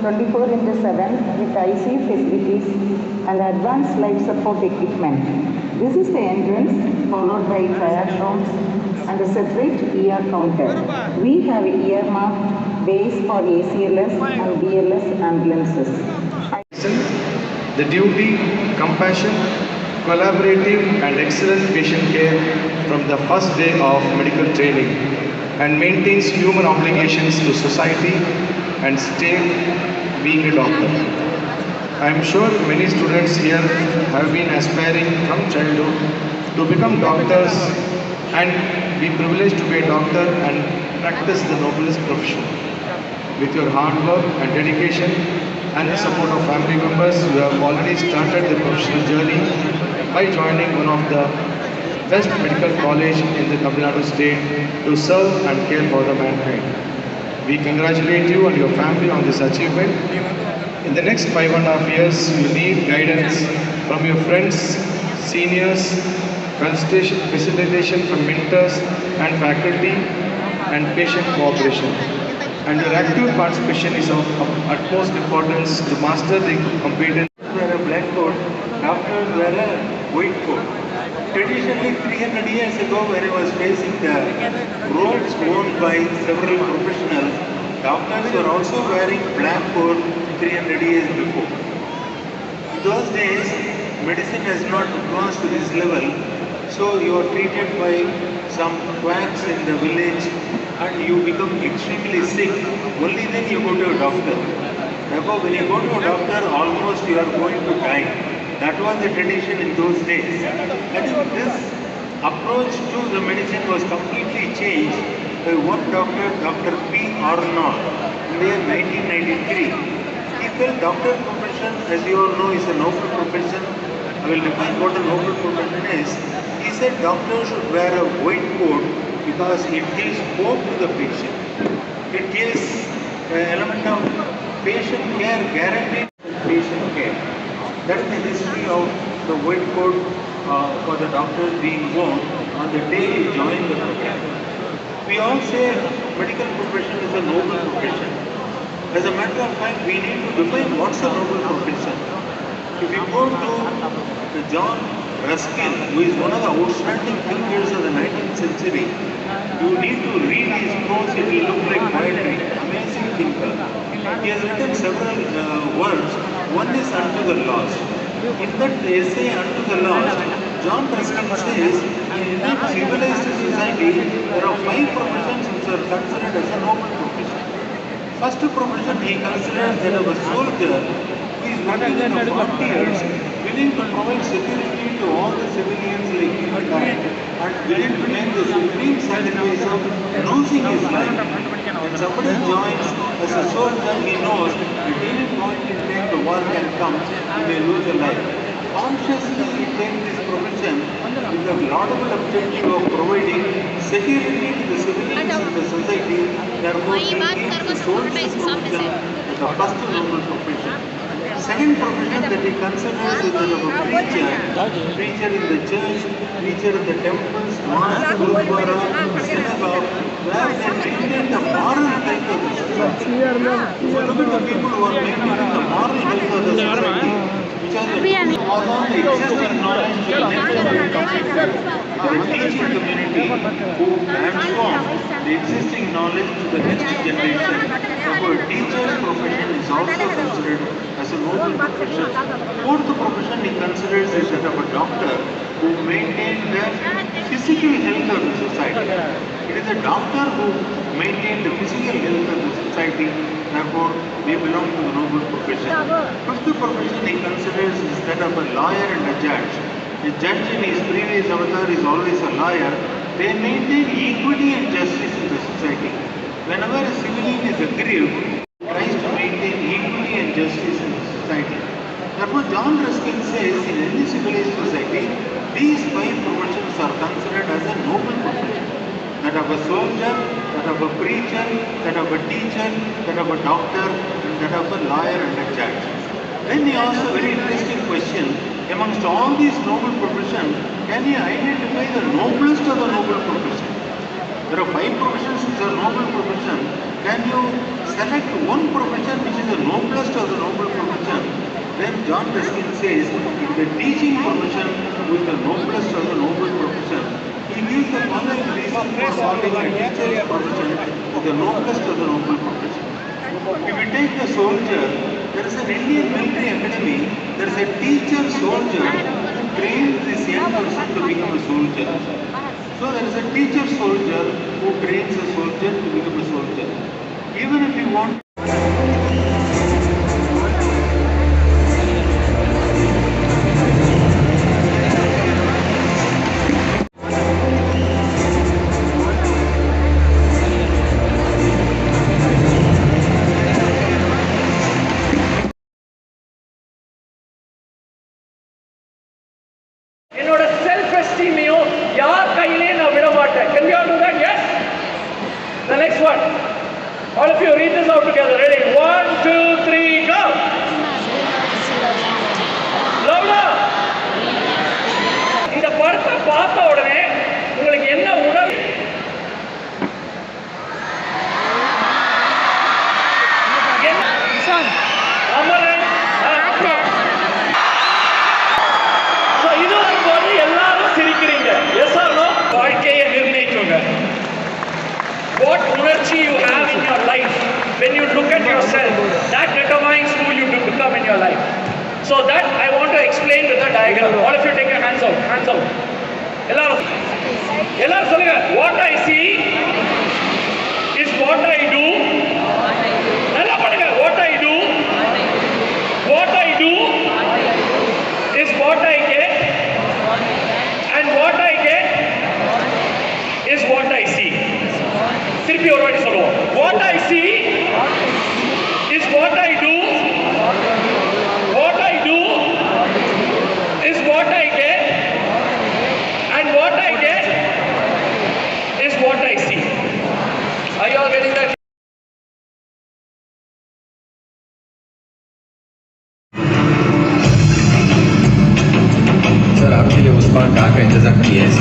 24 into 7 with ICU facilities and advanced life support equipment. This is the entrance, followed by triage rooms and a separate ER counter. We have earmarked bays for ACLS and BLS ambulances. The duty, compassion, collaborative and excellent patient care from the first day of medical training, and maintains human obligations to society and stay being a doctor. I am sure many students here have been aspiring from childhood to become doctors and be privileged to be a doctor and practice the noblest profession. With your hard work and dedication and the support of family members, you have already started the professional journey by joining one of the best medical college in the Tamil Nadu state to serve and care for the mankind. We congratulate you and your family on this achievement. In the next 5.5 years, you need guidance from your friends, seniors, facilitation from mentors and faculty, and patient cooperation. And your active participation is of utmost importance to master the competence. Wear a black coat, doctors wear a white coat. Traditionally, 300 years ago, when I was facing the robes worn by several professionals, doctors were also wearing black coat 300 years before. In those days, medicine has not advanced to this level, so you are treated by some quacks in the village and you become extremely sick. Only then you go to a doctor. Therefore, when you go to a doctor, almost you are going to die. That was the tradition in those days. I think this approach to the medicine was completely changed by one doctor, Dr. P. Arnold, in the year 1993. He felt doctor profession, as you all know, is a noble profession. I will define what a noble profession is. He said doctors should wear a white coat because it gives hope to the patient. It gives an element of patient care, guaranteed patient care. That is the history of the white coat for the doctors being worn on the day you join the program. We all say medical profession is a noble profession. As a matter of fact, we need to define what's a noble profession. If you go to John Ruskin, who is one of the outstanding thinkers of the 19th century, you need to read his prose, it will look like poetry. Amazing thinker. He has written several works. One is Unto the Lost. In that essay, Unto the Lost, John Ruskin says, in that civilized society, there are 5 professions which are considered as a noble profession. First profession he considers that of a soldier who is working in the frontiers, willing to provide security to all the civilians like him and I, and willing to make the supreme sacrifice of losing his life. When somebody joins as a soldier, he knows at any point in time the war can come, he may lose a life. Consciously he takes this profession with the laudable objective of providing security to the civilians in the society. Therefore, he takes the soldier's profession as the first noble profession. Second profession that he considers is that of a preacher in the church, preacher in the temples, mosque, gurudwara, synagogue, where they maintain the moral health of the society. If you look at the people who are maintaining the moral health of the society, which are the people who are on the existing knowledge to the teaching community who transform the existing knowledge to the next generation. Therefore, teacher's profession is also considered as a noble profession. Fourth profession he considers is that of a doctor who maintains the physical health of the society. It is a doctor who maintains the physical health of the society. Therefore, they belong to the noble profession. Fifth profession he considers is that of a lawyer and a judge. A judge in his previous avatar is always a lawyer. They maintain equity and justice in the society. Whenever a civilian is aggrieved, he tries to maintain equity and justice in the society. Therefore, John Ruskin says in any civilized society, these 5 professions are considered as a noble profession. That of a soldier, that of a preacher, that of a teacher, that of a doctor, and that of a lawyer and a judge. Then he asks a very interesting question. Amongst all these noble professions, can he identify the noblest of the noble profession? There are 5 professions which are noble profession. Can you select one profession which is the noblest of the noble profession? Then John Ruskin says, the teaching profession is the noblest of the noble profession. He gives the following reason for calling the teacher's profession is the noblest of the noble profession. If you take the soldier, there is an Indian military academy, there is a teacher soldier who trains this young person to become a soldier. So there is a teacher soldier who trains a soldier to become a soldier. Even if you want என்னோட self எஸ்டீமையும் யார் கையிலே நான் விட மாட்டேன். Can we all do that? Yes? The next one. All of you read this out together. Ready? 1, 2, 3, go! Louder! இந்த படத்தை பார்த்த உடனே உங்களுக்கு என்ன உணர்வு? அமரன் எல்லாரும் சிரிக்கிறீங்க. Yes or no? வாழ்க்கையை நிர்ணயிக்குங்க. What உணர்ச்சி you have in your life when you look at yourself, that determines who you become in your life. So that I want to explain with a diagram. All of you take your hands out. Hands out. எல்லாரும் சொல்லுங்க. What I see is what I do. நல்லா பண்ணுங்க. What I do. What I do is what I get. And what I get is what I see. திருப்பி ஒரு வாட்டி சொல்லுவோம். What I see is what I do. What I do is what I get. And what I get is what I see. Are you all getting that? Sir आपके लिए उस पार car का इंतजाम किया है।